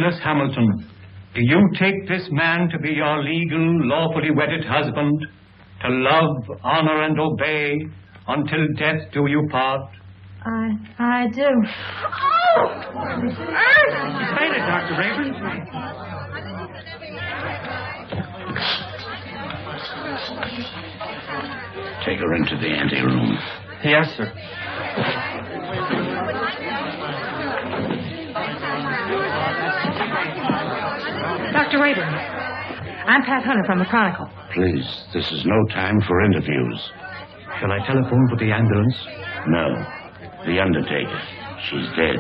Phyllis Hamilton, do you take this man to be your legal, lawfully wedded husband, to love, honor, and obey until death do you part? I do. Oh! Explain it, Dr. Rayburn. Take her into the anteroom. Yes, sir. Dr. Rayburn, I'm Pat Hunter from the Chronicle. Please, this is no time for interviews. Shall I telephone for the ambulance? No. The undertaker. She's dead.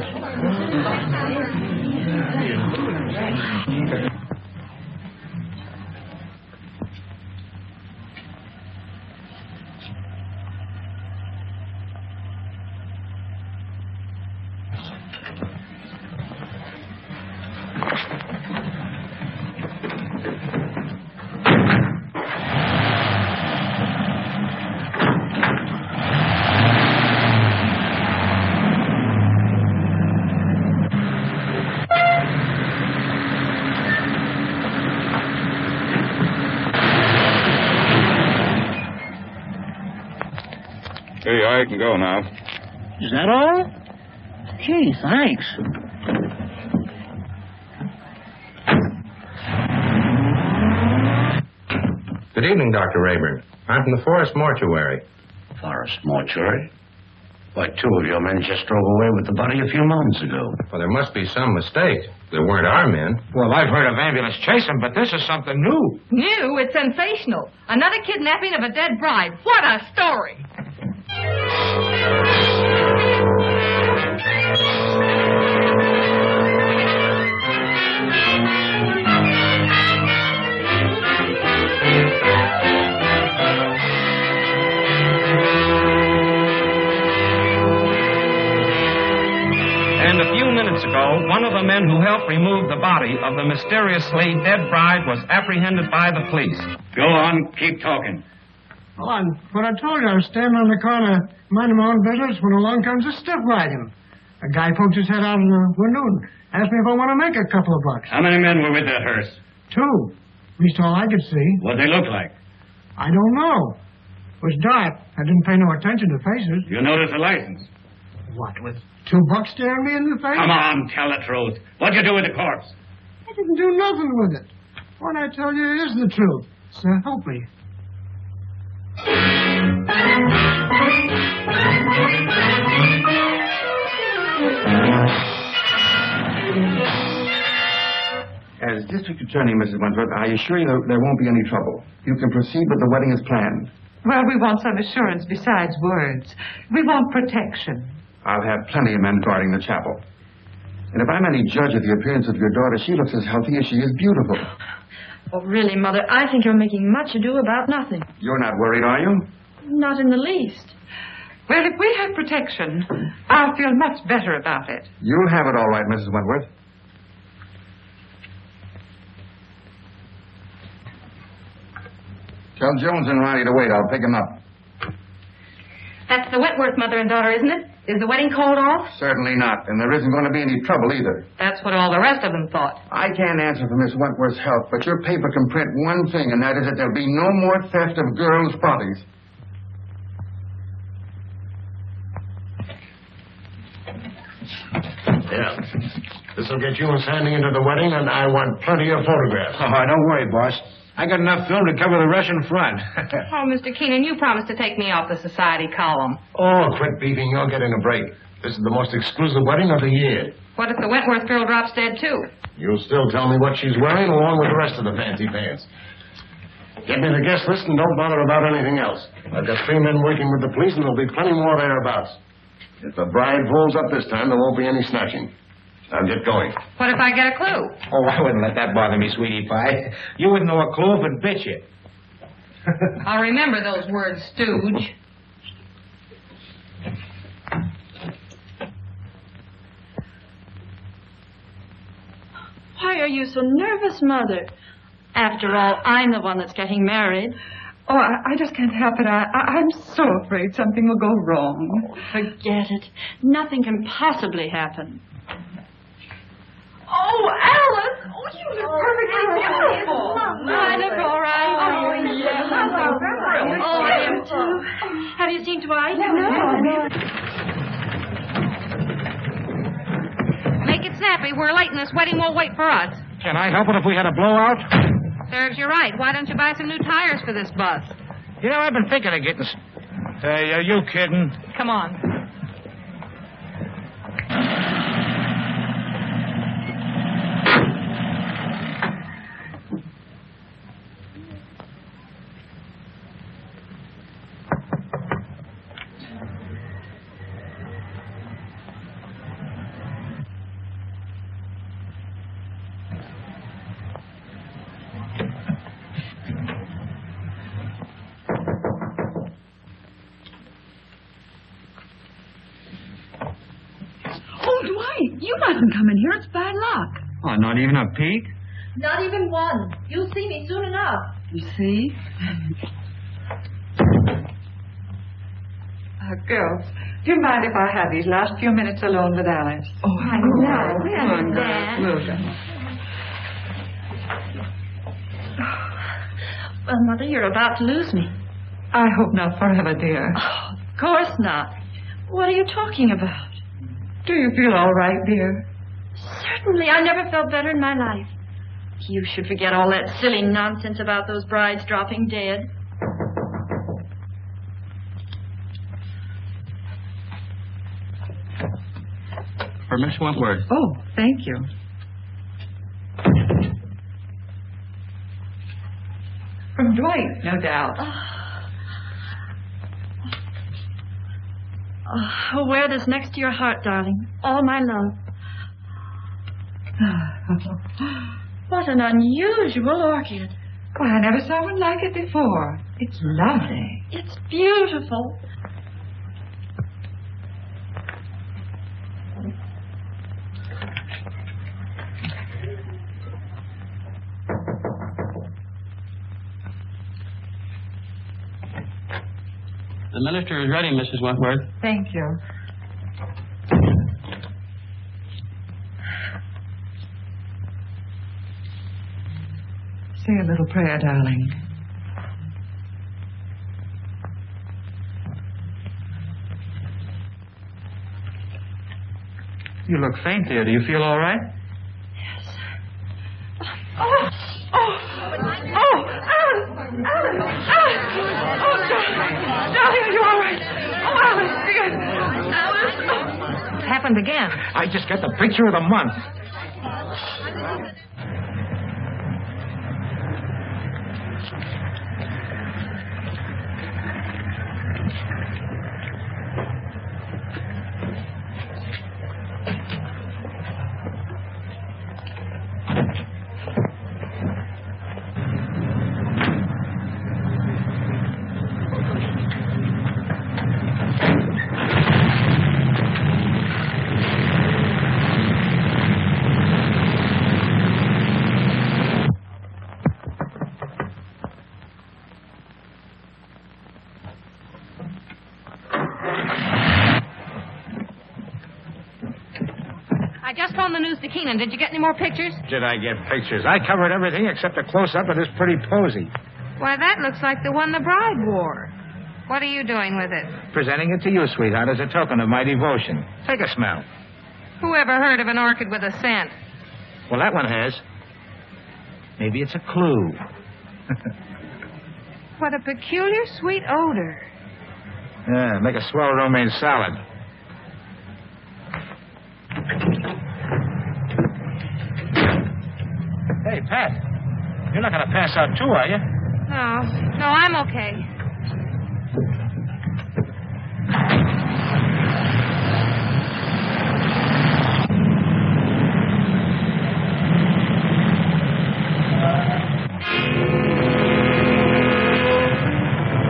Hey, I can go now. Is that all? Gee, thanks. Good evening, Dr. Rayburn. I'm from the Forest Mortuary. Forest Mortuary? Why, two of your men just drove away with the body a few moments ago. Well, there must be some mistake. They weren't our men. Well, I've heard of ambulance chasing, but this is something new. New? It's sensational. Another kidnapping of a dead bride. What a story! And a few minutes ago, one of the men who helped remove the body of the mysteriously dead bride was apprehended by the police. Go on, keep talking. Well, what I told you, I was standing on the corner minding my own business when along comes a stiff wagon. A guy poked his head out of the window and asked me if I want to make a couple of bucks. How many men were with that hearse? 2. At least all I could see. What'd they look like? I don't know. It was dark. I didn't pay no attention to faces. You noticed the license? What, with $2 staring me in the face? Come on, tell the truth. What'd you do with the corpse? I didn't do nothing with it. What I tell you is the truth. So help me. As District Attorney, Mrs. Wentworth, I assure you there won't be any trouble. You can proceed with the wedding as planned. Well, we want some assurance besides words. We want protection. I'll have plenty of men guarding the chapel. And if I'm any judge of the appearance of your daughter, she looks as healthy as she is beautiful. Oh, really, Mother, I think you're making much ado about nothing. You're not worried, are you? Not in the least. Well, if we have protection, I'll feel much better about it. You'll have it all right, Mrs. Wentworth. Tell Jones and Riley to wait. I'll pick him up. That's the Wentworth mother and daughter, isn't it? Is the wedding called off? Certainly not. And there isn't going to be any trouble either. That's what all the rest of them thought. I can't answer for Miss Wentworth's health, but your paper can print one thing, and that is that there'll be no more theft of girls' bodies. Yeah. This'll get you and Sandy into the wedding, and I want plenty of photographs. Oh, don't worry, boss. I got enough film to cover the Russian front. Oh, Mr. Keenan, you promised to take me off the society column. Oh, quit beating. You're getting a break. This is the most exclusive wedding of the year. What if the Wentworth girl drops dead, too? You'll still tell me what she's wearing along with the rest of the fancy pants. Get me the guest list and don't bother about anything else. I've got 3 men working with the police, and there'll be plenty more thereabouts. If the bride pulls up this time, there won't be any snatching. Now get going. What if I get a clue? Oh, I wouldn't let that bother me, sweetie pie. You wouldn't know a clue if it bit you. I'll remember those words, stooge. Why are you so nervous, Mother? After all, I'm the one that's getting married. Oh, I just can't help it. I'm so afraid something will go wrong. Oh, forget it. Nothing can possibly happen. Oh, Oh, you look perfectly beautiful. I look all right. Oh, yes, I'm so thrilled. Oh, I am too. Have you seen Dwight? No. Make it snappy. We're late and this wedding won't wait for us. Can I help it if we had a blowout? Serves you right. Why don't you buy some new tires for this bus? You know, I've been thinking of getting... Hey, are you kidding? Come on. You mustn't come in here. It's bad luck. Oh, not even a peek? Not even one. You'll see me soon enough. You see? Girls, do you mind if I have these last few minutes alone with Alice? Oh, I know. We understand. Well, Mother, you're about to lose me. I hope not forever, dear. Oh, of course not. What are you talking about? Do you feel all right, dear? Certainly. I never felt better in my life. You should forget all that silly nonsense about those brides dropping dead. For Miss Wentworth. Oh, thank you. From Dwight, no doubt. Oh, wear this next to your heart, darling. All my love. What an unusual orchid. Why, I never saw one like it before. It's lovely. It's beautiful. The minister is ready, Mrs. Wentworth. Thank you. Say a little prayer, darling. You look faint, dear. Do you feel all right? Yes. Oh, Alice! Oh, darling, are you all right? Oh, Alice, dear. Alice. It's happened again. I just got the picture of the month. I just phoned the news to Keenan. Did you get any more pictures? Did I get pictures? I covered everything except a close-up of this pretty posy. Why, that looks like the one the bride wore. What are you doing with it? Presenting it to you, sweetheart, as a token of my devotion. Take a smell. Who ever heard of an orchid with a scent? Well, that one has. Maybe it's a clue. What a peculiar sweet odor. Yeah, make a swell romaine salad. Hey, Pat, you're not going to pass out too, are you? No, I'm okay.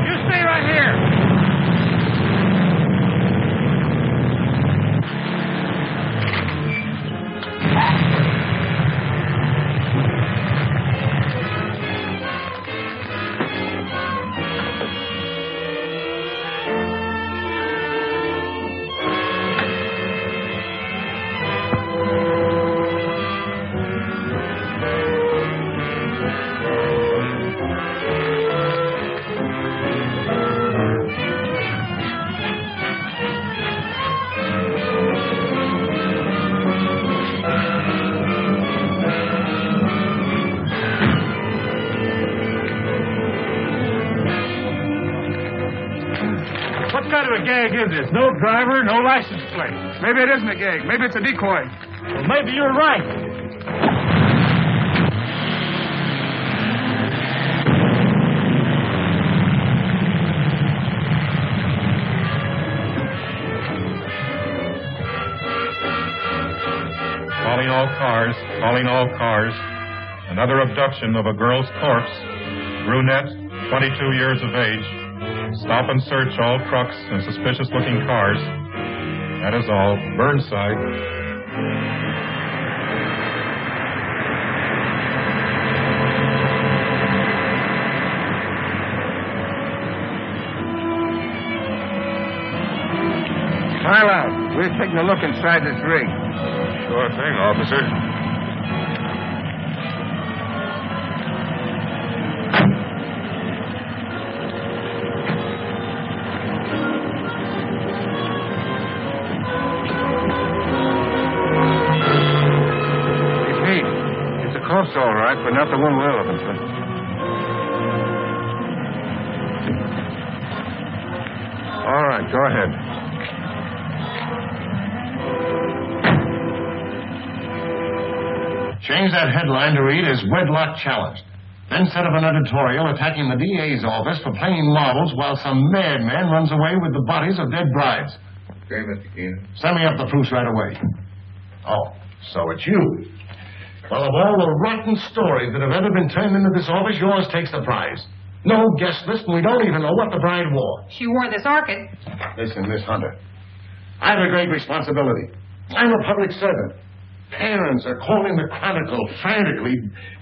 You stay right here. kind of a gag is this? No driver, no license plate. Maybe it isn't a gag. Maybe it's a decoy. Well, maybe you're right. Calling all cars. Another abduction of a girl's corpse. Brunette, 22 years of age. Stop and search all trucks and suspicious-looking cars. That is all. Burnside. Pile out. We're taking a look inside this rig. Sure thing, officer. It's me. It's a corpse, all right, but not the one we're looking for. All right, go ahead. Change that headline to read as wedlock challenged. Then set up an editorial attacking the DA's office for playing marbles while some madman runs away with the bodies of dead brides. Okay, Mr. Keenan. Send me up the proofs right away. Oh, so it's you. Well, of all the rotten stories that have ever been turned into this office, yours takes the prize. No guest list, and we don't even know what the bride wore. She wore this orchid. Listen, Miss Hunter. I have a great responsibility. I'm a public servant. Parents are calling the Chronicle frantically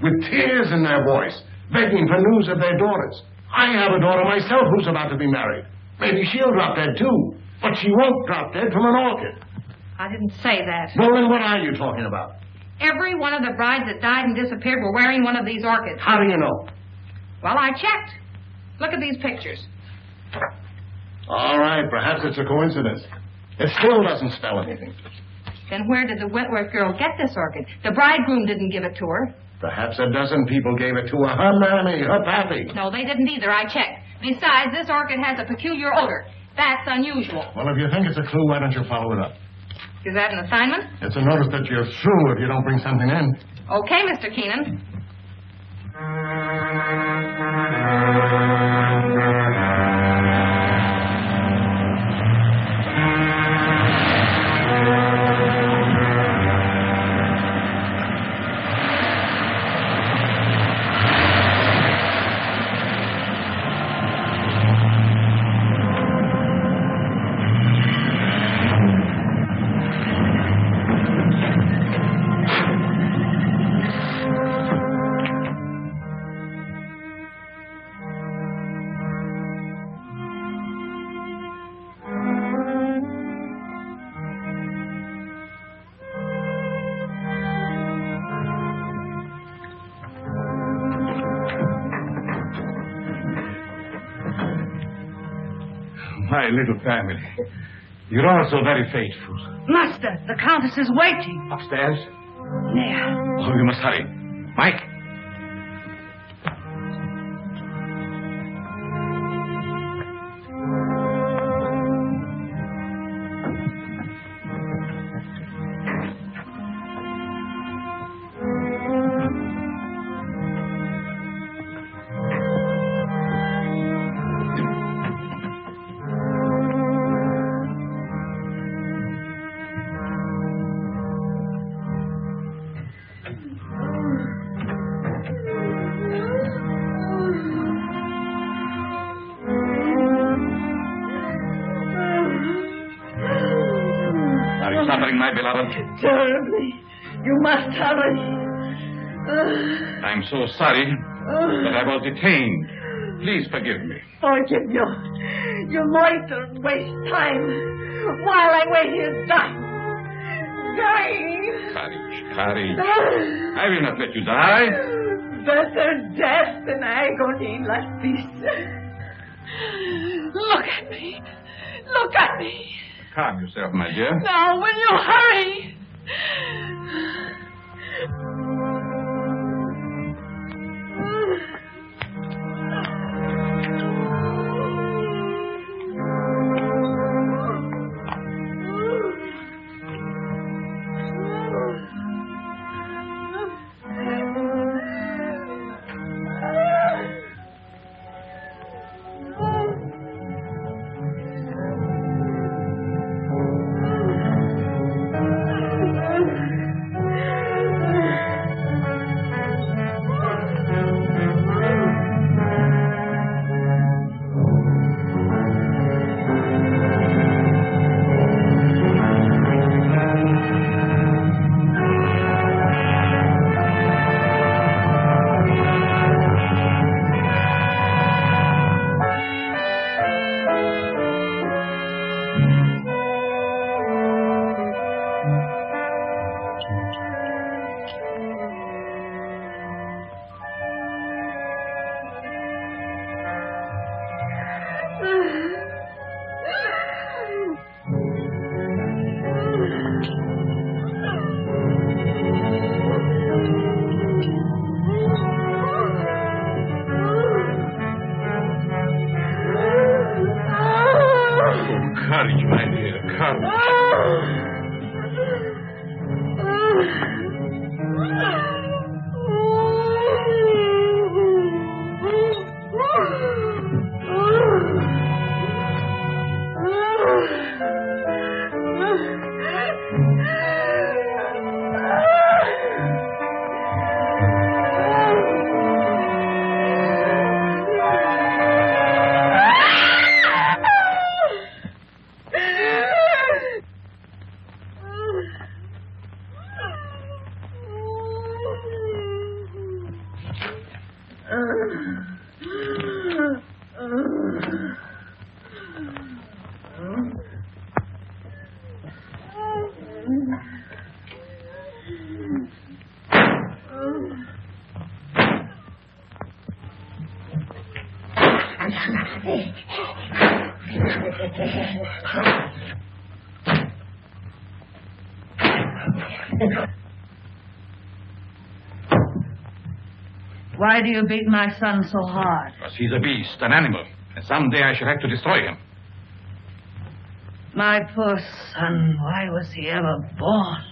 with tears in their voice, begging for news of their daughters. I have a daughter myself who's about to be married. Maybe she'll drop dead, too. But she won't drop dead from an orchid. I didn't say that. Well, then what are you talking about? Every one of the brides that died and disappeared were wearing one of these orchids. How do you know? Well, I checked. Look at these pictures. All right, perhaps it's a coincidence. It still doesn't spell anything. Then where did the Wentworth girl get this orchid? The bridegroom didn't give it to her. Perhaps a dozen people gave it to her. Her mammy, her pappy. No, they didn't either. I checked. Besides, this orchid has a peculiar odor. That's unusual. Well, if you think it's a clue, why don't you follow it up? Is that an assignment? It's a notice that you're through if you don't bring something in. Okay, Mr. Keenan. My little family. You're all so very faithful. Master, the Countess is waiting. Upstairs? There. Oh, you must hurry. Mike? Suffering, my beloved? Terribly. You must hurry. I'm so sorry that I was detained. Please forgive me. Forgive you. You loiter and waste time while I wait here dying. Dying. Courage. I will not let you die. Better death than agony like this. Look at me. Look at me. Calm yourself, my dear. Now, will you hurry? Why do you beat my son so hard? Because he's a beast, an animal. And someday I shall have to destroy him. My poor son, why was he ever born?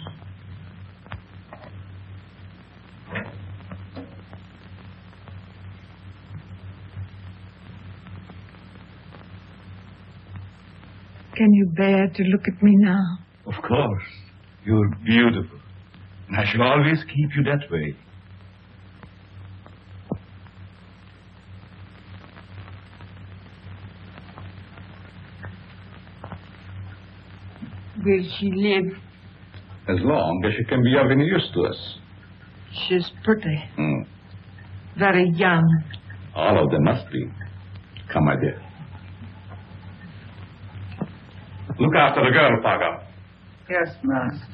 Can you bear to look at me now? Of course. You're beautiful. And I shall always keep you that way. Will she live? As long as she can be of any use to us. She's pretty. Very young. All of them must be. Come, my dear. Look after the girl, Paga. Yes, master.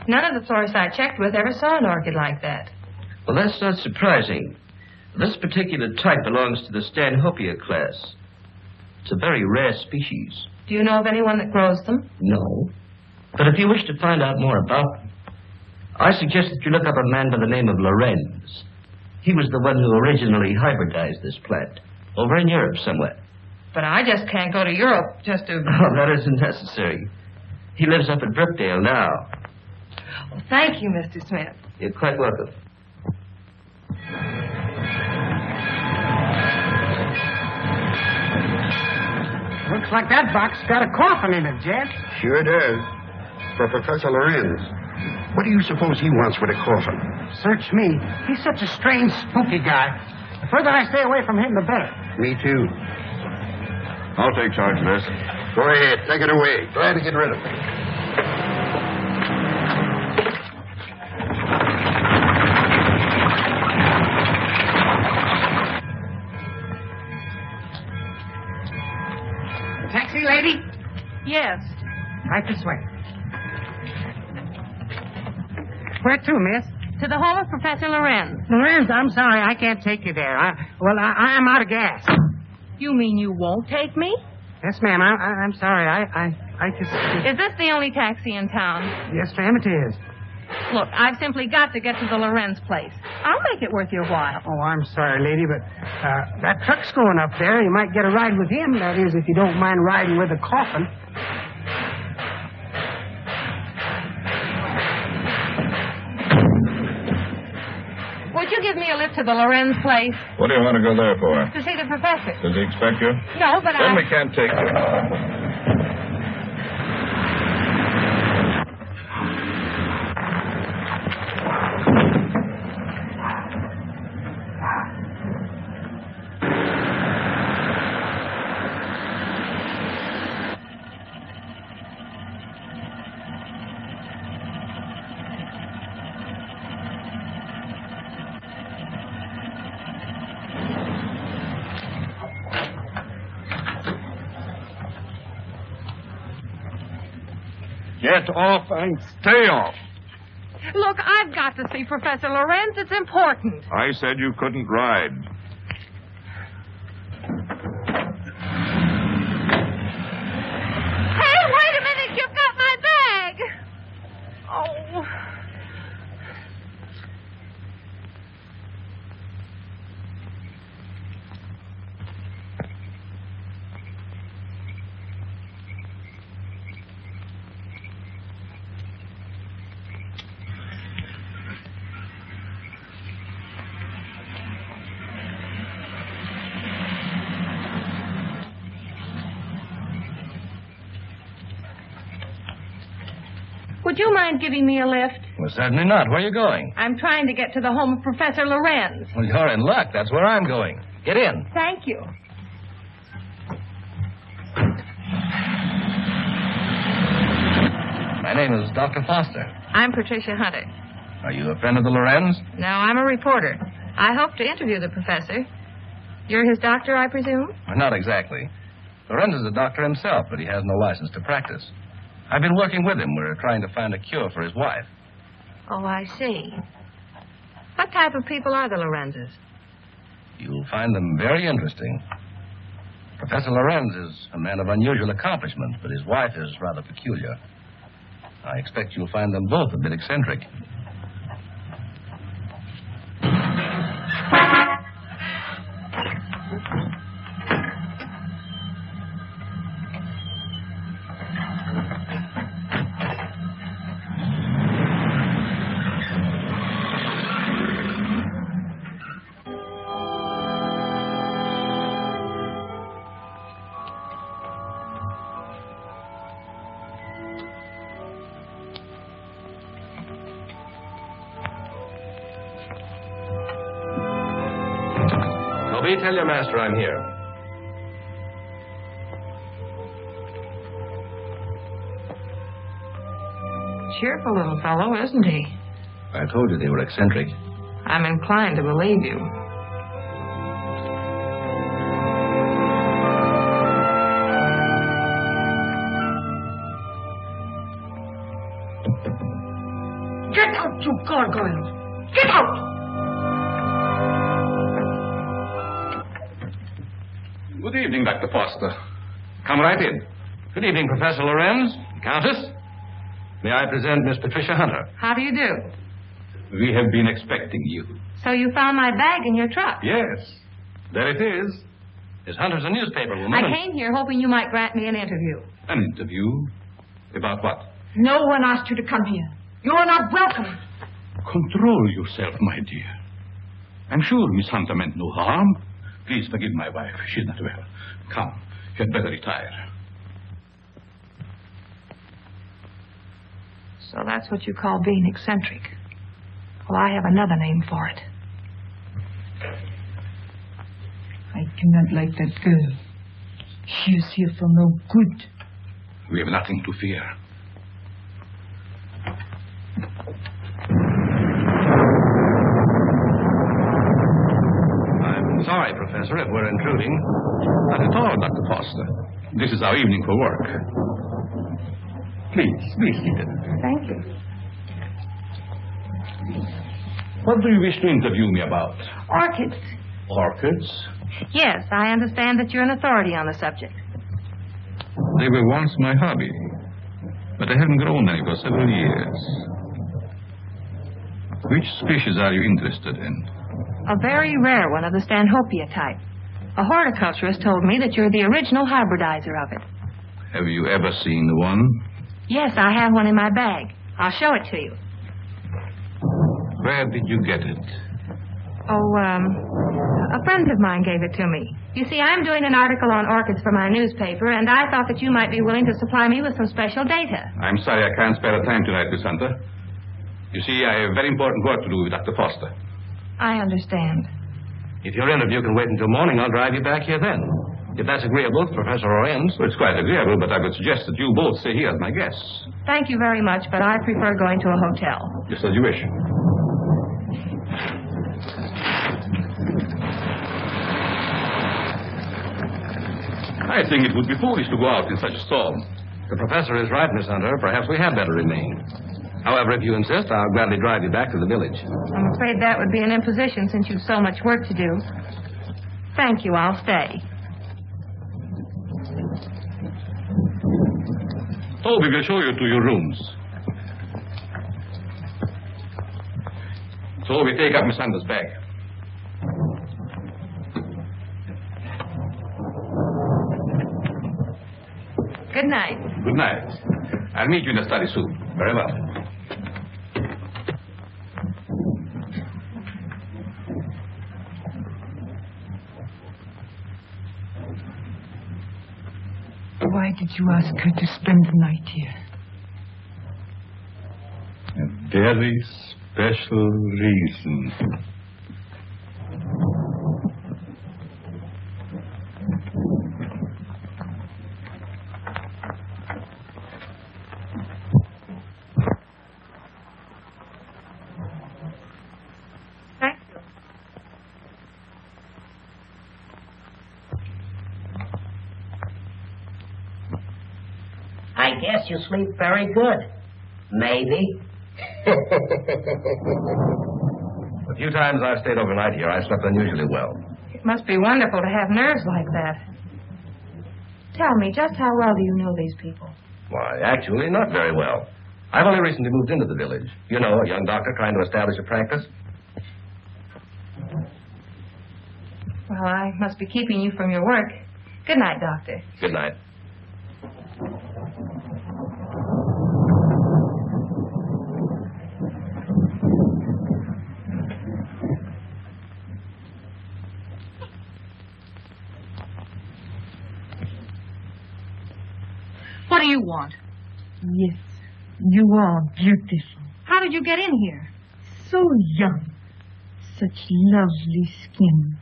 None of the florists I checked with ever saw an orchid like that. Well, that's not surprising. This particular type belongs to the Stanhopea class. It's a very rare species. Do you know of anyone that grows them? No. But if you wish to find out more about them, I suggest that you look up a man by the name of Lorenz. He was the one who originally hybridized this plant, over in Europe somewhere. But I just can't go to Europe just to... Oh, that isn't necessary. He lives up at Brookdale now. Well, thank you, Mr. Smith. You're quite welcome. Looks like that box got a coffin in it, Jet. Sure does. For Professor Lorenz. What do you suppose he wants with a coffin? Search me. He's such a strange, spooky guy. The further I stay away from him, the better. Me too. I'll take charge of this. Go ahead. Take it away. Glad to get rid of it. Taxi, lady? Yes. Right this way. Where to, miss? To the home of Professor Lorenz. Lorenz, I'm sorry, I can't take you there. I'm out of gas. You mean you won't take me? Yes, ma'am. I'm sorry. I just... Is this the only taxi in town? Yes, ma'am, it is. Look, I've simply got to get to the Lorenz place. I'll make it worth your while. Oh, I'm sorry, lady, but that truck's going up there. You might get a ride with him. That is, if you don't mind riding with a coffin. Would you give me a lift to the Lorenz place? What do you want to go there for? To see the professor. Does he expect you? No, but Then we can't take you. Get off and stay off. Look, I've got to see Professor Lorenz. It's important. I said you couldn't ride. Hey, wait a minute. You've got my bag. Oh. Would you mind giving me a lift? Well, certainly not. Where are you going? I'm trying to get to the home of Professor Lorenz. Well, you're in luck. That's where I'm going. Get in. Thank you. My name is Dr. Foster. I'm Patricia Hunter. Are you a friend of the Lorenz? No, I'm a reporter. I hope to interview the professor. You're his doctor, I presume? Well, not exactly. Lorenz is a doctor himself, but he has no license to practice. I've been working with him. We're trying to find a cure for his wife. Oh, I see. What type of people are the Lorenzes? You'll find them very interesting. Professor Lorenz is a man of unusual accomplishment, but his wife is rather peculiar. I expect you'll find them both a bit eccentric. Toby, tell your master I'm here. Cheerful little fellow, isn't he? I told you they were eccentric. I'm inclined to believe you. Get out, you gargoyle! Get out! Good evening, Dr. Foster. Come right in. Good evening, Professor Lorenz, Countess. May I present Miss Patricia Hunter? How do you do? We have been expecting you. So you found my bag in your truck? Yes. There it is. Miss Hunter's a newspaper woman. I came here hoping you might grant me an interview. An interview? About what? No one asked you to come here. You are not welcome. Control yourself, my dear. I'm sure Miss Hunter meant no harm. Please forgive my wife. She's not well. Come, you had better retire. So that's what you call being eccentric. Well, I have another name for it. I do not like that girl. She is here for no good. We have nothing to fear. I'm sorry, Professor, if we're intruding. Not at all, Dr. Foster. This is our evening for work. Please, be seated. Thank you. What do you wish to interview me about? Orchids. Orchids? Yes, I understand that you're an authority on the subject. They were once my hobby, but I haven't grown any for several years. Which species are you interested in? A very rare one of the Stanhopea type. A horticulturist told me that you're the original hybridizer of it. Have you ever seen one? Yes, I have one in my bag. I'll show it to you. Where did you get it? Oh, a friend of mine gave it to me. You see, I'm doing an article on orchids for my newspaper, and I thought that you might be willing to supply me with some special data. I'm sorry I can't spare the time tonight, Miss Hunter. You see, I have very important work to do with Dr. Foster. I understand. If your interview can wait until morning, I'll drive you back here then. If that's agreeable to Professor Lorenz. Well, it's quite agreeable, but I would suggest that you both stay here as my guests. Thank you very much, but I prefer going to a hotel. Just as you wish. I think it would be foolish to go out in such a storm. The professor is right, Miss Hunter. Perhaps we had better remain. However, if you insist, I'll gladly drive you back to the village. I'm afraid that would be an imposition since you've so much work to do. Thank you. I'll stay. Toby will show you to your rooms. So we take up Miss Hunter's bag. Good night. Good night. I'll meet you in the study soon. Very well. Why did you ask her to spend the night here? A very special reason. guess you sleep very good. Maybe. The few times I've stayed overnight here, I slept unusually well. It must be wonderful to have nerves like that. Tell me, just how well do you know these people? Why, actually, not very well. I've only recently moved into the village. You know, a young doctor trying to establish a practice. Well, I must be keeping you from your work. Good night, Doctor. Good night. What do you want? Yes, you are beautiful. How did you get in here? So young. Such lovely skin.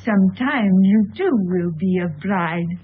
Sometime you too will be a bride.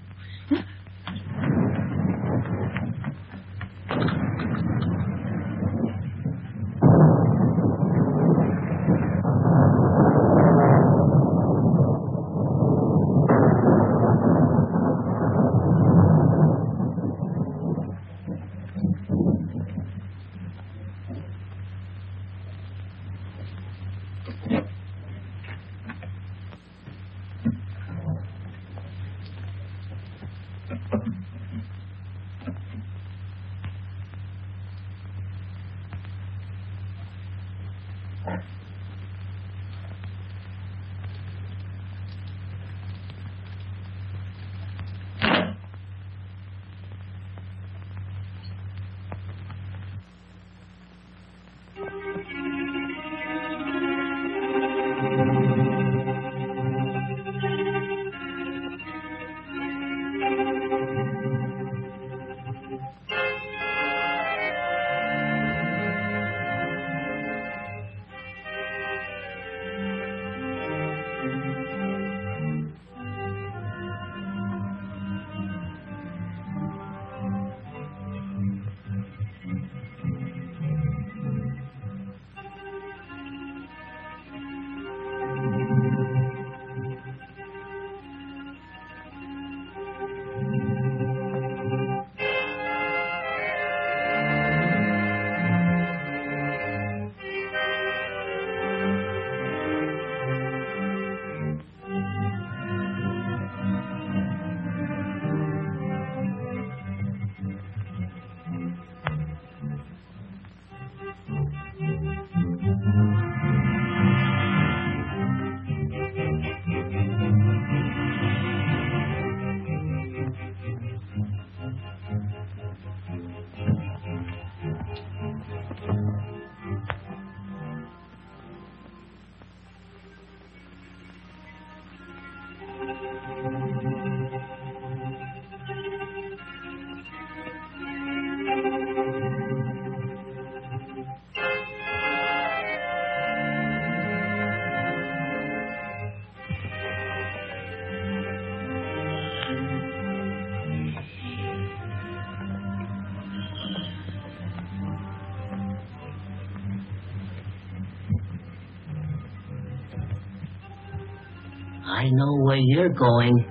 I know where you're going.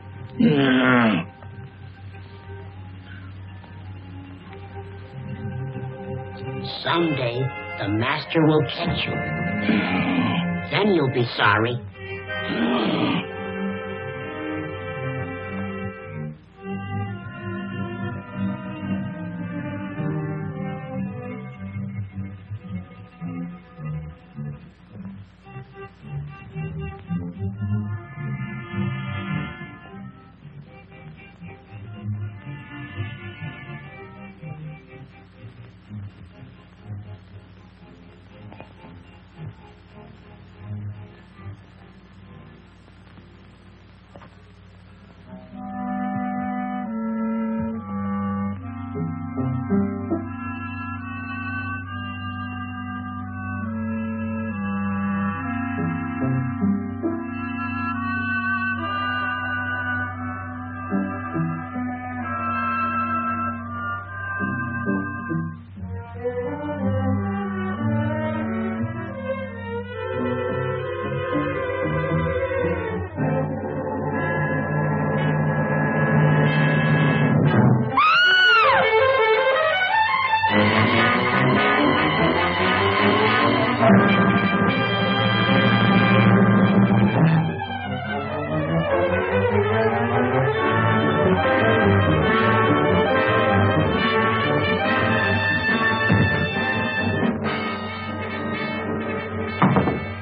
Someday, the master will catch you. Then you'll be sorry.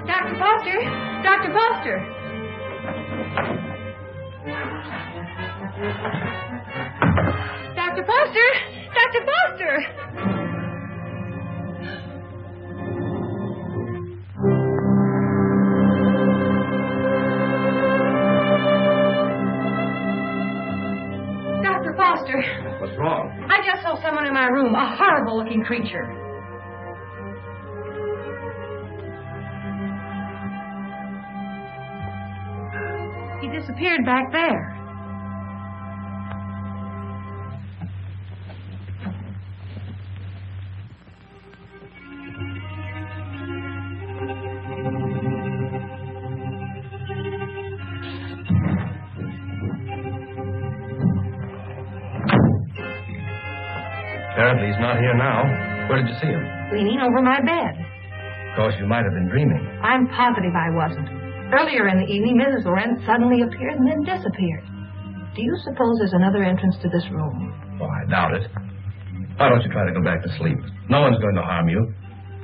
Dr. Foster! Dr. Foster! Dr. Foster! Dr. Foster! What's wrong? I just saw someone in my room, a horrible-looking creature. He disappeared back there. Apparently he's not here now. Where did you see him? Leaning over my bed. Of course, you might have been dreaming. I'm positive I wasn't. Earlier in the evening, Mrs. Lorenz suddenly appeared and then disappeared. Do you suppose there's another entrance to this room? Oh, I doubt it. Why don't you try to go back to sleep? No one's going to harm you.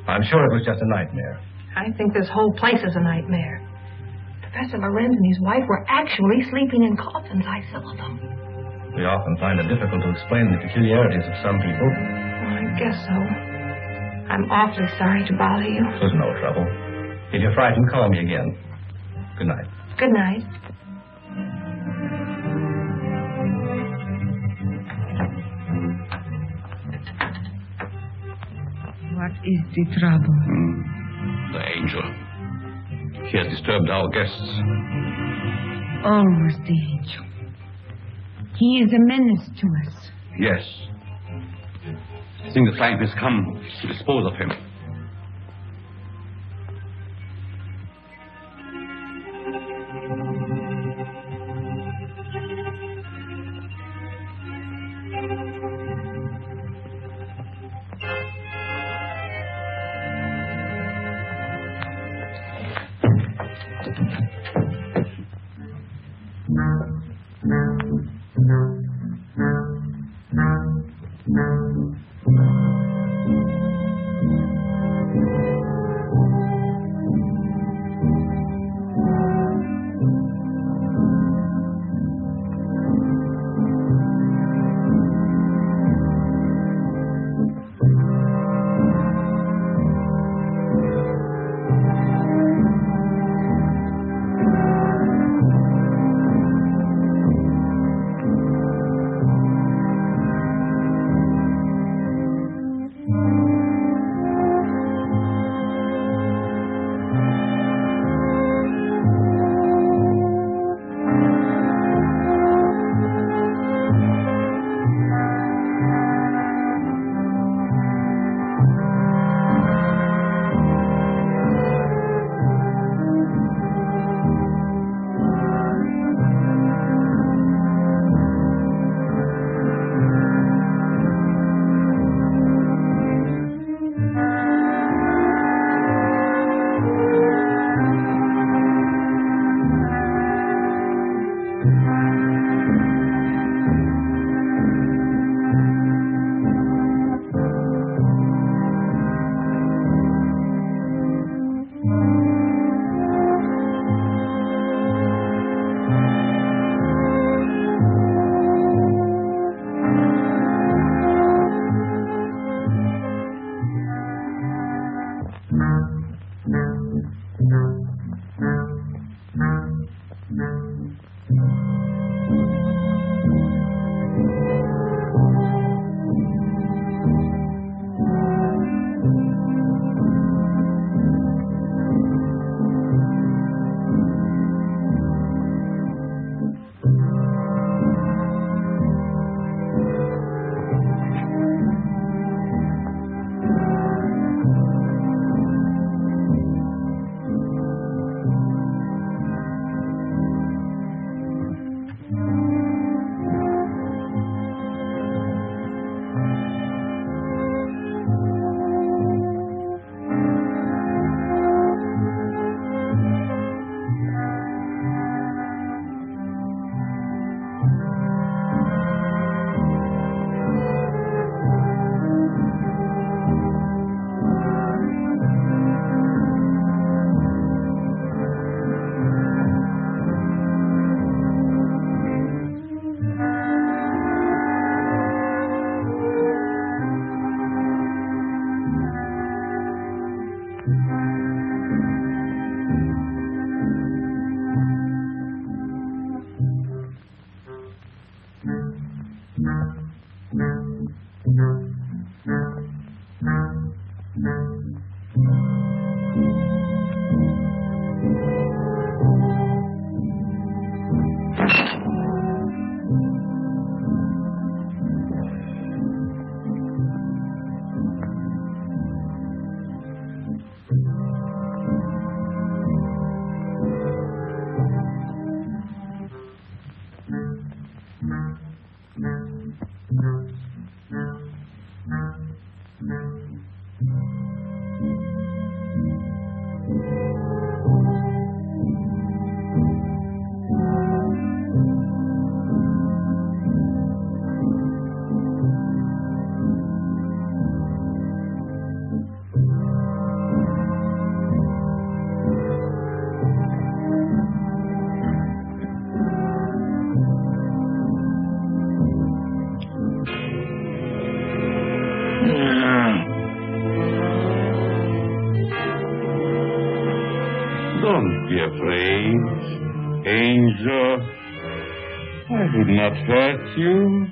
I'm sure it was just a nightmare. I think this whole place is a nightmare. Professor Lorenz and his wife were actually sleeping in coffins, I saw them. We often find it difficult to explain the peculiarities of some people. Well, I guess so. I'm awfully sorry to bother you. There's no trouble. If you're frightened, call me again. Good night. Good night. What is the trouble? The angel. He has disturbed our guests. Always the angel. He is a menace to us. Yes. I think the time has come to dispose of him. Don't be afraid, angel. I would not hurt you.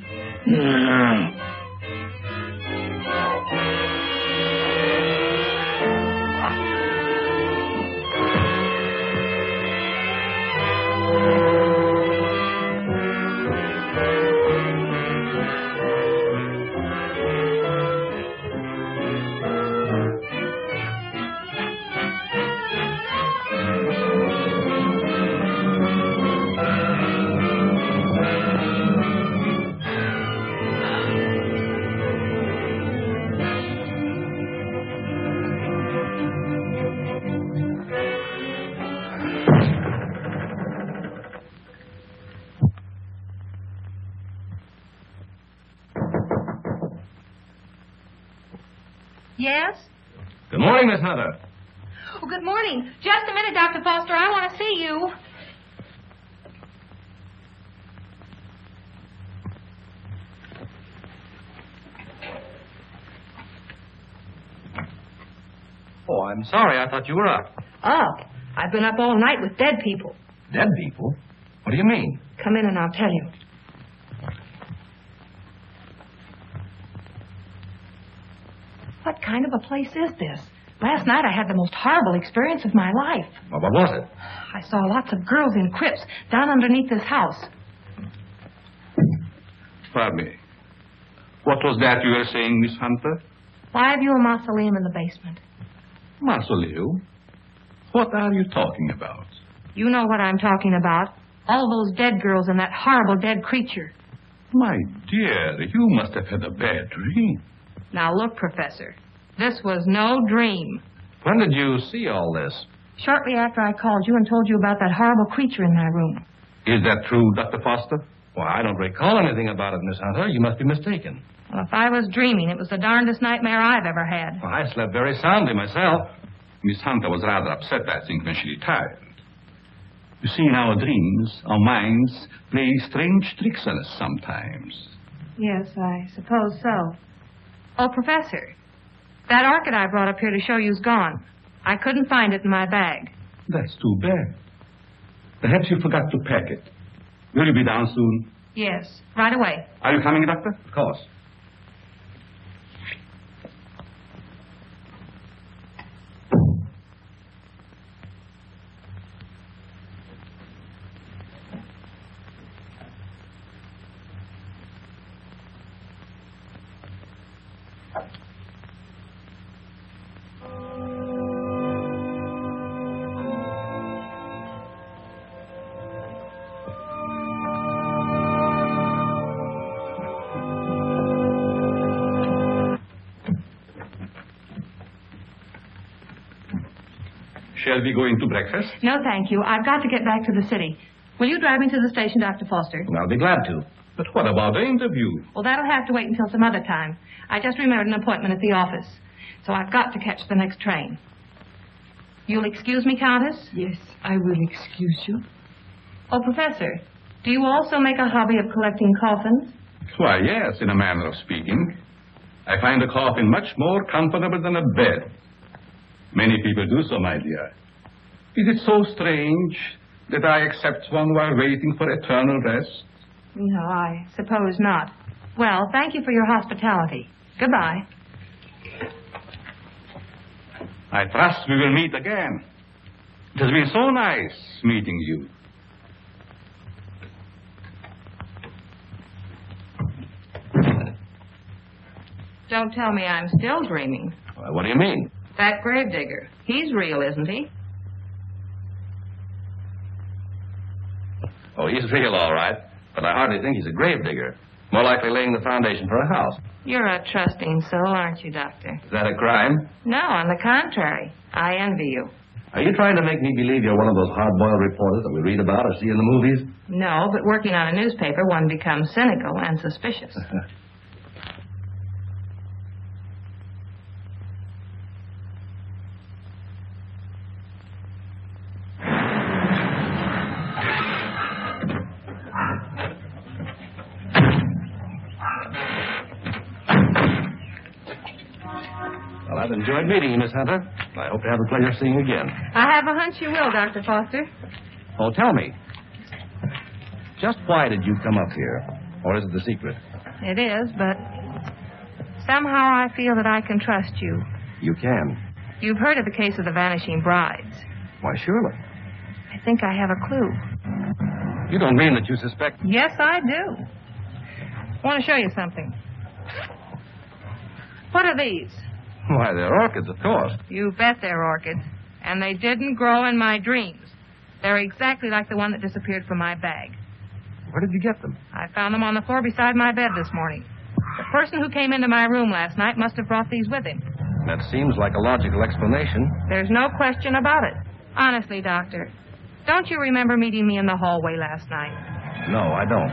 Yes? Good morning, Miss Hunter. Oh, good morning. Just a minute, Dr. Foster. I want to see you. Oh, I'm sorry. I thought you were up. Up? I've been up all night with dead people. Dead people? What do you mean? Come in and I'll tell you. What kind of a place is this? Last night I had the most horrible experience of my life. Well, what was it? I saw lots of girls in crypts down underneath this house. Pardon me. What was that you were saying, Miss Hunter? Why have you a mausoleum in the basement? Mausoleum? What are you talking about? You know what I'm talking about. All those dead girls and that horrible dead creature. My dear, you must have had a bad dream. Now look, Professor. This was no dream. When did you see all this? Shortly after I called you and told you about that horrible creature in my room. Is that true, Dr. Foster? Well, I don't recall anything about it, Miss Hunter. You must be mistaken. Well, if I was dreaming, it was the darndest nightmare I've ever had. Well, I slept very soundly myself. Miss Hunter was rather upset, I think, when she retired. You see, in our dreams, our minds play strange tricks on us sometimes. Yes, I suppose so. Oh, Professor, that orchid I brought up here to show you's gone. I couldn't find it in my bag. That's too bad. Perhaps you forgot to pack it. Will you be down soon? Yes, right away. Are you coming, Doctor? Of course. Shall we go into breakfast? No, thank you. I've got to get back to the city. Will you drive me to the station, Dr. Foster? I'll be glad to. But what about the interview? Well, that'll have to wait until some other time. I just remembered an appointment at the office. So I've got to catch the next train. You'll excuse me, Countess? Yes, I will excuse you. Oh, Professor, do you also make a hobby of collecting coffins? Why, yes, in a manner of speaking. I find a coffin much more comfortable than a bed. Many people do so, my dear. Is it so strange that I accept one while waiting for eternal rest? No, I suppose not. Well, thank you for your hospitality. Goodbye. I trust we will meet again. It has been so nice meeting you. Don't tell me I'm still dreaming. What do you mean? That gravedigger. He's real, isn't he? Oh, he's real, all right. But I hardly think he's a gravedigger. More likely laying the foundation for a house. You're a trusting soul, aren't you, Doctor? Is that a crime? No, on the contrary. I envy you. Are you trying to make me believe you're one of those hard-boiled reporters that we read about or see in the movies? No, but working on a newspaper, one becomes cynical and suspicious. Well, I've enjoyed meeting you, Miss Hunter. I hope to have the pleasure of seeing you again. I have a hunch you will, Dr. Foster. Oh, tell me. Just why did you come up here? Or is it the secret? It is, but somehow I feel that I can trust you. You can. You've heard of the case of the vanishing brides. Why, surely. I think I have a clue. You don't mean that you suspect... Yes, I do. I want to show you something. What are these? Why, they're orchids, of course. You bet they're orchids. And they didn't grow in my dreams. They're exactly like the one that disappeared from my bag. Where did you get them? I found them on the floor beside my bed this morning. The person who came into my room last night must have brought these with him. That seems like a logical explanation. There's no question about it. Honestly, Doctor, don't you remember meeting me in the hallway last night? No, I don't.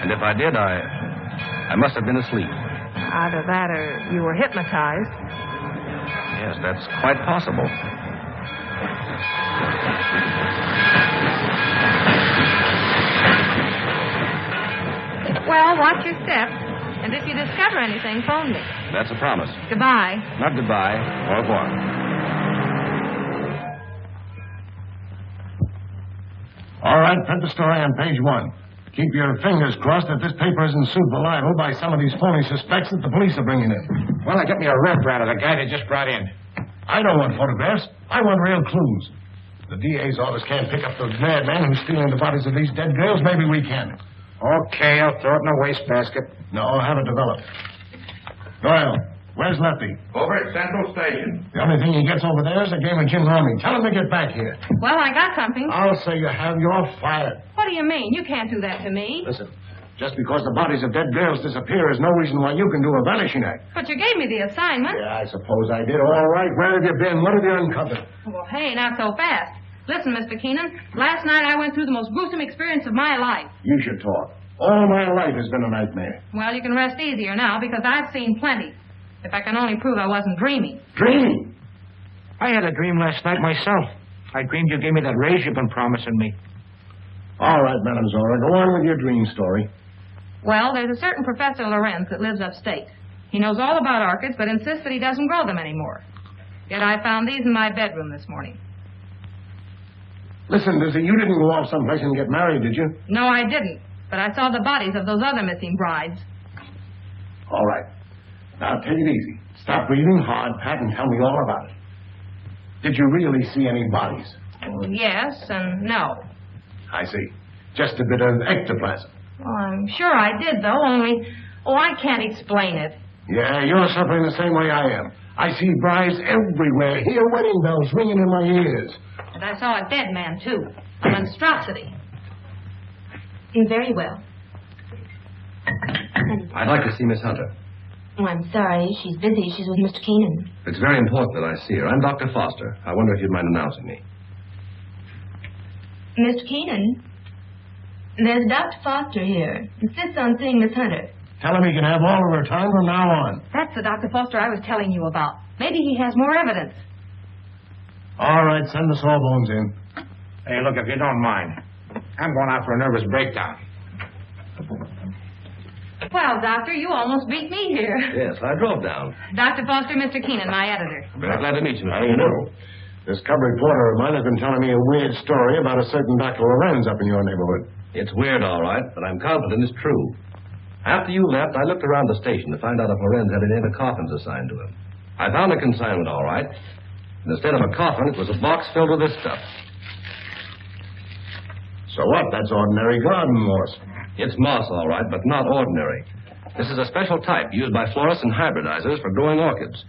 And if I did, I must have been asleep. Either that or you were hypnotized. Yes, that's quite possible. Well, watch your step. And if you discover anything, phone me. That's a promise. Goodbye. Not goodbye. Au revoir. All right, print the story on page 1. Keep your fingers crossed that this paper isn't sued for libel by some of these phony suspects that the police are bringing in. Well, I get me a rep out of the guy they just brought in. I don't want photographs. I want real clues. The DA's office can't pick up the madman who's stealing the bodies of these dead girls. Maybe we can. Okay, I'll throw it in a wastebasket. No, I'll have it developed. Doyle, where's Lefty? Over at Central Station. The only thing he gets over there is a game of gin rummy. Tell him to get back here. Well, I got something. I'll say you have. You're fired. What do you mean? You can't do that to me. Listen, just because the bodies of dead girls disappear is no reason why you can do a vanishing act. But you gave me the assignment. Yeah, I suppose I did. All right, where have you been? What have you uncovered? Well, hey, not so fast. Listen, Mr. Keenan, last night I went through the most gruesome experience of my life. You should talk. All my life has been a nightmare. Well, you can rest easier now because I've seen plenty. If I can only prove I wasn't dreaming. Dreaming? I had a dream last night myself. I dreamed you gave me that raise you've been promising me. All right, Madam Zora, go on with your dream story. Well, there's a certain Professor Lorenz that lives upstate. He knows all about orchids, but insists that he doesn't grow them anymore. Yet I found these in my bedroom this morning. Listen, Lizzie, you didn't go off someplace and get married, did you? No, I didn't. But I saw the bodies of those other missing brides. All right. Now, take it easy. Stop breathing hard, Pat, and tell me all about it. Did you really see any bodies? Well, yes and no. I see. Just a bit of ectoplasm. Well, I'm sure I did, though, only... Oh, I can't explain it. Yeah, you're suffering the same way I am. I see brides everywhere. Hear wedding bells ringing in my ears. And I saw a dead man, too. A monstrosity. Very well. I'd like to see Miss Hunter. Oh, I'm sorry. She's busy. She's with Mr. Keenan. It's very important that I see her. I'm Dr. Foster. I wonder if you'd mind announcing me. Mr. Keenan, there's Dr. Foster here. Insists on seeing Miss Hunter. Tell him he can have all of her time from now on. That's the Dr. Foster I was telling you about. Maybe he has more evidence. All right, send the sawbones in. Hey, look, if you don't mind, I'm going out for a nervous breakdown. Well, Doctor, you almost beat me here. Yes, I drove down. Dr. Foster, Mr. Keenan, my editor. Very glad to meet you, How do you know? This cub reporter of mine has been telling me a weird story about a certain Dr. Lorenz up in your neighborhood. It's weird, all right, but I'm confident it's true. After you left, I looked around the station to find out if Lorenz had any other coffins assigned to him. I found a consignment, all right. And instead of a coffin, it was a box filled with this stuff. So what? That's ordinary garden moss. It's moss, all right, but not ordinary. This is a special type used by florists and hybridizers for growing orchids.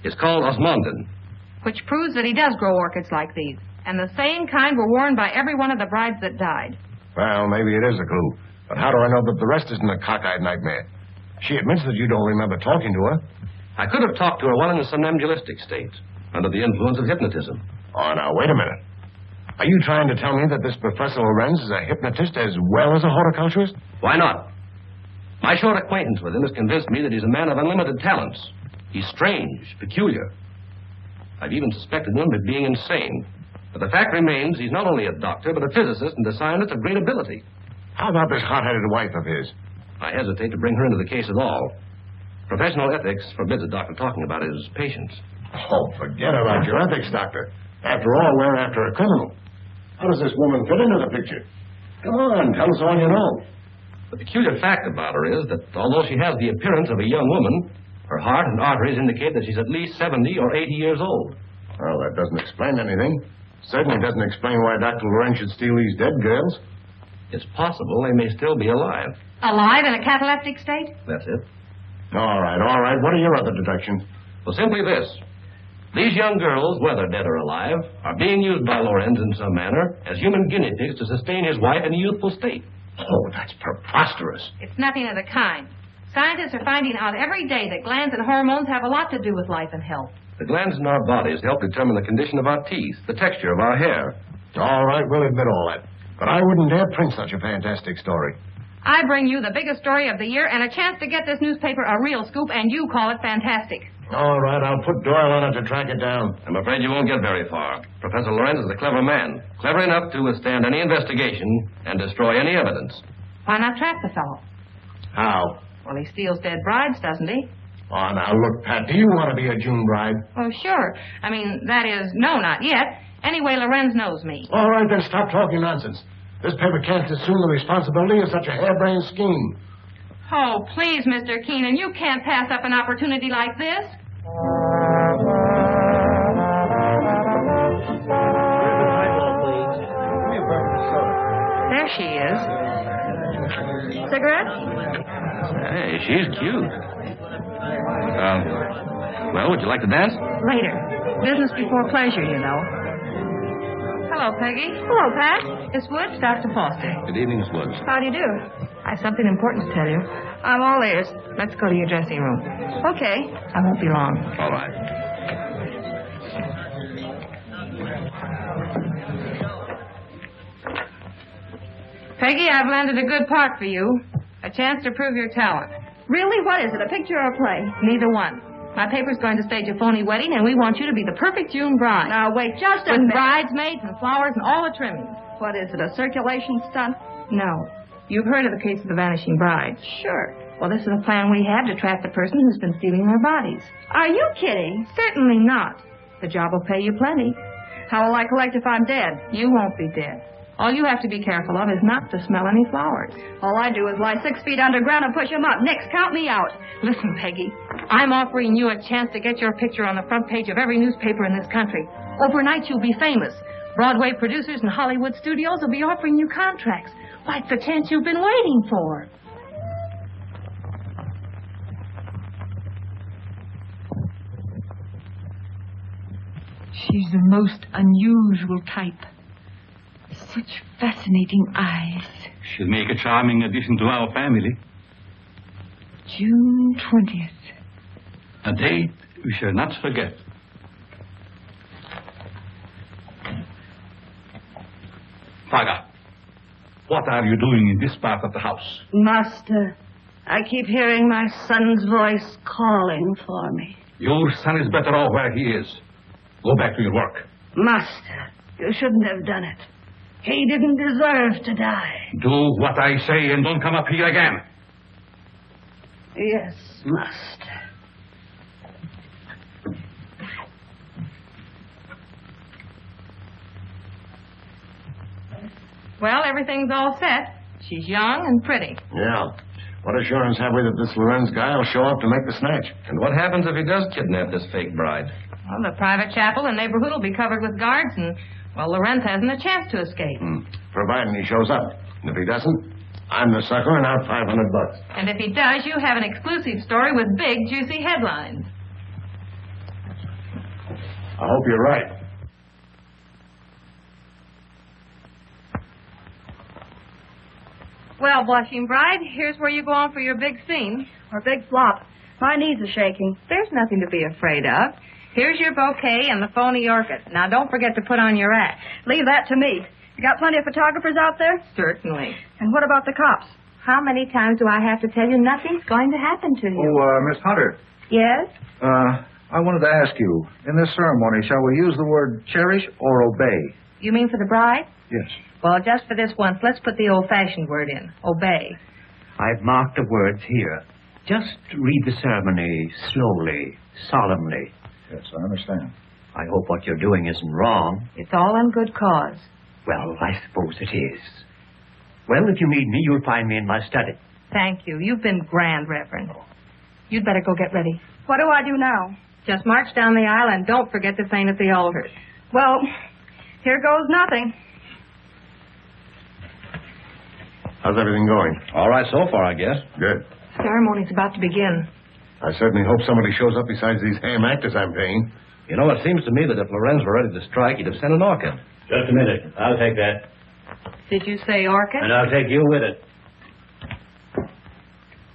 It's called osmundin. Which proves that he does grow orchids like these. And the same kind were worn by every one of the brides that died. Well, maybe it is a clue. But how do I know that the rest isn't a cockeyed nightmare? She admits that you don't remember talking to her. I could have talked to her while in a somnambulistic state, under the influence of hypnotism. Oh, now, wait a minute. Are you trying to tell me that this Professor Lorenz is a hypnotist as well as a horticulturist? Why not? My short acquaintance with him has convinced me that he's a man of unlimited talents. He's strange, peculiar. I've even suspected him of being insane. But the fact remains he's not only a doctor, but a physicist and a scientist of great ability. How about this hot-headed wife of his? I hesitate to bring her into the case at all. Professional ethics forbids a doctor talking about his patients. Oh, forget about your ethics, Doctor. After all, we're after a criminal. How does this woman fit into the picture? Come on, tell us all you know. The peculiar fact about her is that although she has the appearance of a young woman, her heart and arteries indicate that she's at least 70 or 80 years old. Well, that doesn't explain anything. Certainly doesn't explain why Dr. Lorenz should steal these dead girls. It's possible they may still be alive. Alive in a cataleptic state? That's it. All right. What are your other deductions? Well, simply this. These young girls, whether dead or alive, are being used by Lorenz in some manner as human guinea pigs to sustain his wife in a youthful state. Oh, that's preposterous. It's nothing of the kind. Scientists are finding out every day that glands and hormones have a lot to do with life and health. The glands in our bodies help determine the condition of our teeth, the texture of our hair. All right, we'll admit all that. But I wouldn't dare print such a fantastic story. I bring you the biggest story of the year and a chance to get this newspaper a real scoop, and you call it fantastic. All right, I'll put Doyle on it to track it down. I'm afraid you won't get very far. Professor Lorenz is a clever man, clever enough to withstand any investigation and destroy any evidence. Why not trap the fellow? How? Well, he steals dead brides, doesn't he? Oh, now, look, Pat, do you want to be a June bride? Oh, sure. I mean, that is, no, not yet. Anyway, Lorenz knows me. All right, then stop talking nonsense. This paper can't assume the responsibility of such a harebrained scheme. Oh, please, Mr. Keenan, you can't pass up an opportunity like this. There she is. Cigarette? Hey, she's cute. Well, would you like to dance? Later. Business before pleasure, you know. Hello, Peggy. Hello, Pat. It's Woods, Dr. Foster. Good evening, Miss Woods. How do you do? I have something important to tell you. I'm all ears. Let's go to your dressing room. Okay. I won't be long. All right. Peggy, I've landed a good part for you. A chance to prove your talent. Really? What is it, a picture or a play? Neither one. My paper's going to stage a phony wedding, and we want you to be the perfect June bride. Now, wait just a With minute. bridesmaids and flowers and all the trimmings. What is it, a circulation stunt? No. You've heard of the case of the vanishing brides. Sure. Well, this is a plan we have to trap the person who's been stealing their bodies. Are you kidding? Certainly not. The job will pay you plenty. How will I collect if I'm dead? You won't be dead. All you have to be careful of is not to smell any flowers. All I do is lie 6 feet underground and push them up. Nix, count me out. Listen, Peggy, I'm offering you a chance to get your picture on the front page of every newspaper in this country. Overnight, you'll be famous. Broadway producers and Hollywood studios will be offering you contracts. Why, it's the chance you've been waiting for. She's the most unusual type. Such fascinating eyes. She'll make a charming addition to our family. June 20th. A date we shall not forget. Faga, what are you doing in this part of the house? Master, I keep hearing my son's voice calling for me. Your son is better off where he is. Go back to your work. Master, you shouldn't have done it. He didn't deserve to die. Do what I say and don't come up here again. Yes, Master. Well, everything's all set. She's young and pretty. Yeah. What assurance have we that this Lorenz guy will show up to make the snatch? And what happens if he does kidnap this fake bride? Well, the private chapel and neighborhood will be covered with guards, and, well, Lorenz hasn't a chance to escape. Providing he shows up. And if he doesn't, I'm the sucker and out $500. And if he does, you have an exclusive story with big, juicy headlines. I hope you're right. Well, blushing bride, here's where you go on for your big scene. Or big flop. My knees are shaking. There's nothing to be afraid of. Here's your bouquet and the phony orchid. Now, don't forget to put on your act. Leave that to me. You got plenty of photographers out there? Certainly. And what about the cops? How many times do I have to tell you nothing's going to happen to you? Oh, Miss Hunter. Yes? I wanted to ask you, in this ceremony, shall we use the word cherish or obey? You mean for the bride? Yes. Well, just for this once, let's put the old-fashioned word in. Obey. I've marked the words here. Just read the ceremony slowly, solemnly. Yes, I understand. I hope what you're doing isn't wrong. It's all in good cause. Well, I suppose it is. Well, if you need me, you'll find me in my study. Thank you. You've been grand, Reverend. You'd better go get ready. What do I do now? Just march down the aisle and don't forget to faint at the altar. Well, here goes nothing. How's everything going? All right so far, I guess. Good. Ceremony's about to begin. I certainly hope somebody shows up besides these ham actors I'm paying. You know, it seems to me that if Lorenz were ready to strike, he'd have sent an orchid. Just a minute. I'll take that. Did you say orchid? And I'll take you with it.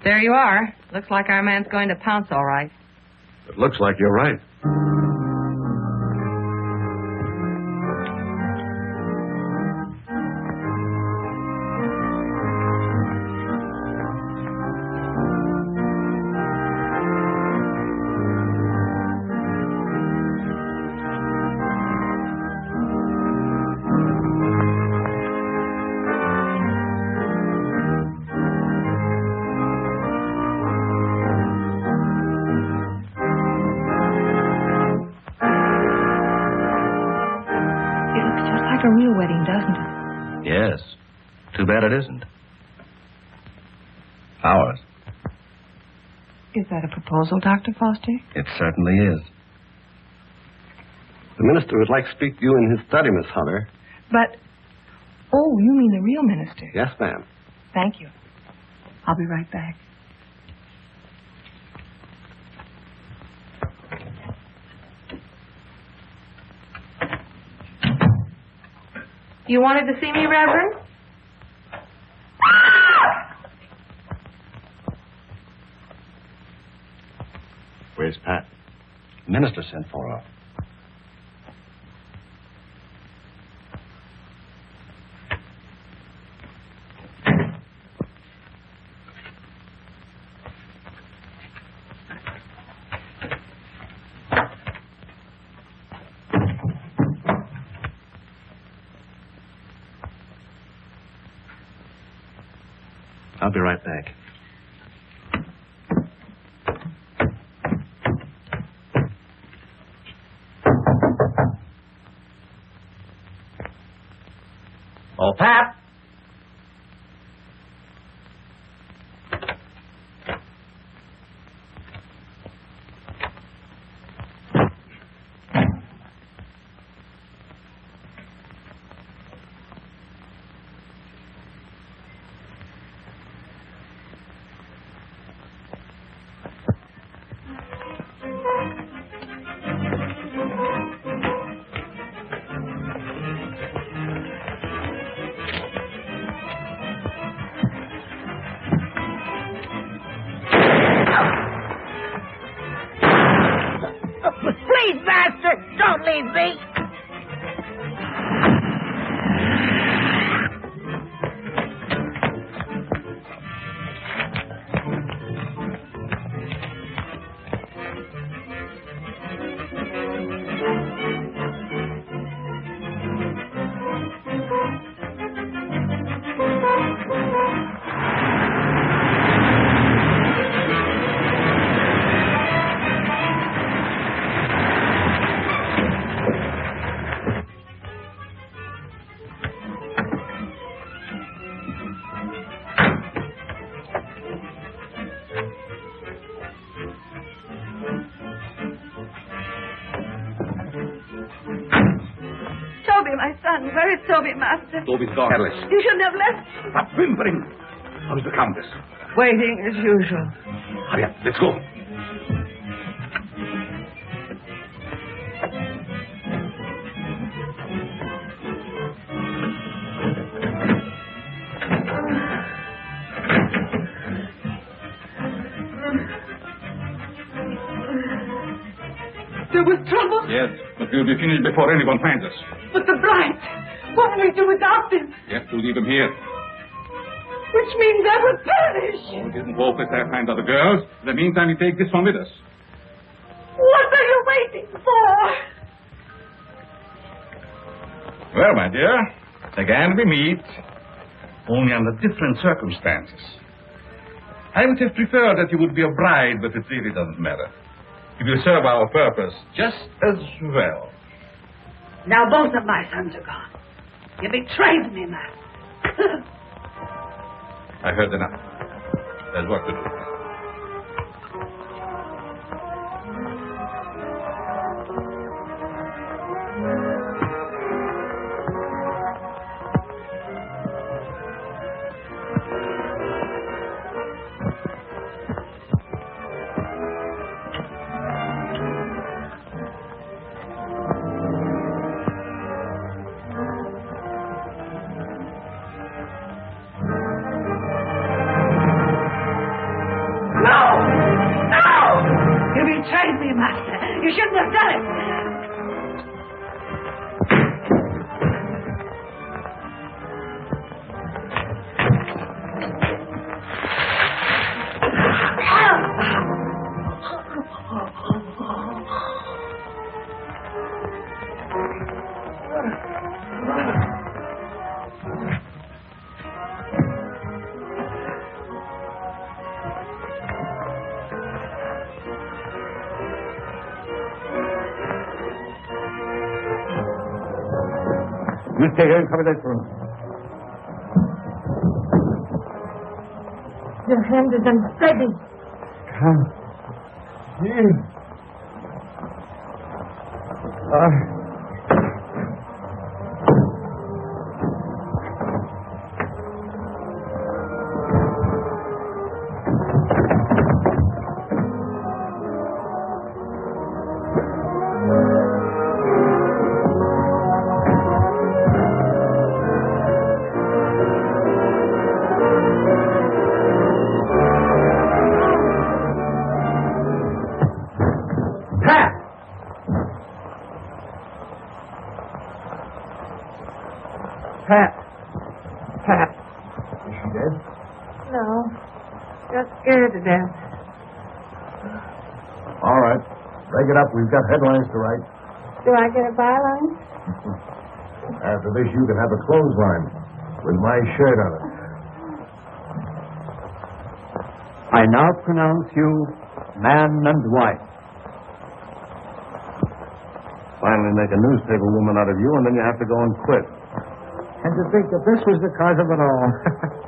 There you are. Looks like our man's going to pounce all right. It looks like you're right. Like a real wedding, doesn't it? Yes. Too bad it isn't. Ours. Is that a proposal, Dr. Foster? It certainly is. The minister would like to speak to you in his study, Miss Hunter. But, oh, you mean the real minister? Yes, ma'am. Thank you. I'll be right back. You wanted to see me, Reverend? Where's Pat? Minister sent for her. I'll be right back. Oh, Pap! Please, Master, don't leave me. Toby, my son. Where is Toby, Master? Toby's gone. Alice. You shouldn't have left. Stop whimpering. How's the Countess? Waiting as usual. Hurry up. Let's go. There was trouble? Yes, but we'll be finished before anyone finds us. But the bride. What will we do without them? We have to leave them here. Which means I will perish. Oh, it isn't hopeless to find other girls. In the meantime, we take this one with us. What are you waiting for? Well, my dear, again we meet, only under different circumstances. I would have preferred that you would be a bride, but it really doesn't matter. You will serve our purpose just as well. Now both of my sons are gone. You betrayed me, Master. I've heard enough. There's work to do. You shouldn't have done it. You stay here and cover this room. Your hand is unsteady. Come in. Pat. Is she dead? No. Just scared to death. All right. Break it up. We've got headlines to write. Do I get a byline? After this, you can have a clothesline with my shirt on it. I now pronounce you man and wife. Finally make a newspaper woman out of you, and then you have to go and quit. And to think that this was the cause of it all.